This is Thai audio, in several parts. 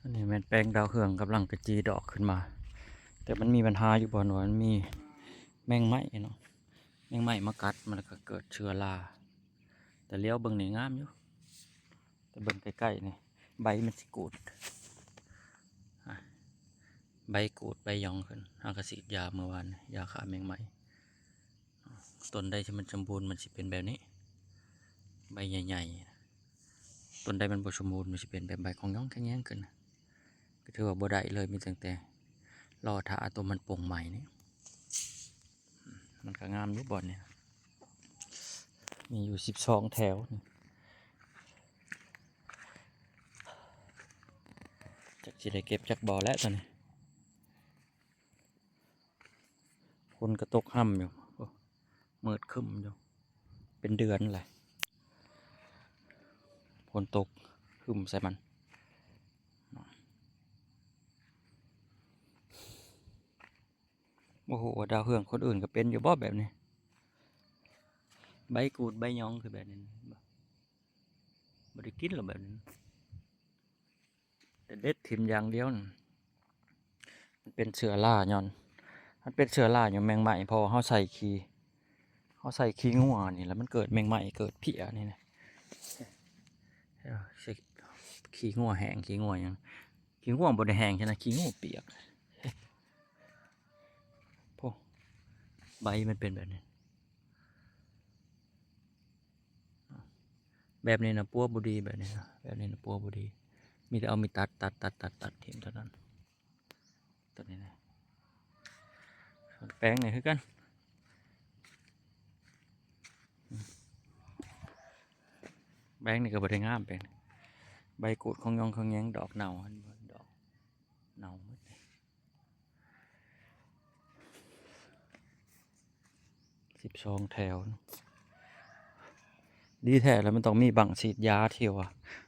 อันนี้แม่นแป้งดาวเฮืองกำลังกระจีดอกขึ้นมาแต่มันมีปัญหาอยู่บ่อนว่ามันมีแมงไหม้เนาะแมงไหม้มากัดมันก็เกิดเชื้อราแต่เลี้ยวเบิ่งนี่งามอยู่แต่เบิ่งใกล้ๆนี่ใบมันสิกูดใบกูดใบหยองขึ้นอากาศยาเมื่อวานยาฆ่าแมงไหม้ต้นใดที่มันสมบูรณ์มันสิเป็นแบบนี้ใบใหญ่ๆต้นใดมันบ่สมบูรณ์มันสิเป็นแบบใบของย่องแข็งๆขึ้นก็ถือว่าบ่ได้เลยมีตั้งแต่รอถาตัวมันโป่งใหม่นี่มันก็งามอยู่บ่อนเนี่ยมีอยู่12 แถวจักสิได้เก็บจักบ่อแล้วตอนนี้คนก็ตกห่ำอยู่มืดครึ้มอยู่เป็นเดือนเลยฝนตกครึ้มใส่มันโอ้โหดาวเฮืองคนอื่นก็เป็นอยู่บ่แบบนี้ใบกูดใบยองคือแบบนี้บ่ได้กินหรอแบบนี้แต่เด็ดถิ่มอย่างเดียวน่ะมันเป็นเชื้อราย้อนมันเป็นเชื้อราอย่างแมงไหม้พอเขาใส่ขี้งัวนี่แล้วมันเกิดแมงไหม้เกิดเพี้ยนี่นะขี้งัวแห้งขี้งัวยังขี้งัวบนแห้งใช่ไหมขี้งัวเปียกพวกใบมันเป็นแบบนี้แบบนี้นะปัวบุดีแบบนี้นะแบบนี้นะปัวบุดีมีแต่เอามีตัดทิ้งเท่านั้นตัวนี้นะส่วนแป้งนี่คือกันแป้งนี่ก็บริงามแป้งใบกูดของยองของแยงดอกเน่าดอกเน่าหมด12 แถวดีแท้แล้วมันต้องมีบังฉีดยาเที่ยว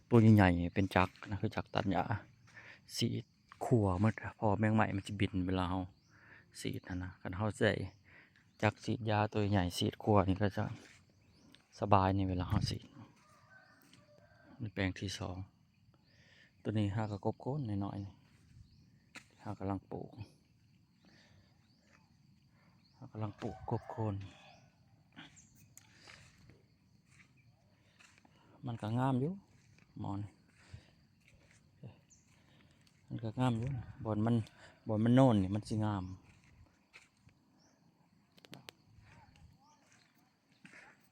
ตัวใหญ่ๆเป็นจักนะคือจักตัดหญ้าสีดขั่วหมดพอแมงไหม้มันจะบินเวลาเราสีดนะกันเขาใส่จักสีดยาตัวใหญ่สีดขั่วนี่ก็จะสบายในเวลาเราสีดนี่แปลงที่2ตัวนี้หากระกบโค้นหน่อยๆหากำลังปลูกกบโคนมันก็งามอยู่มอนมันก็งามอยู่บอนมันโน่นนี่มันสิงาม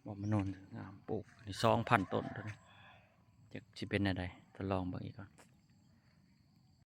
บอนมันโน่นงามปลูกนี่2,000 ต้นตัวนี้จะเป็นอะไรทดลองบางอีกก่อน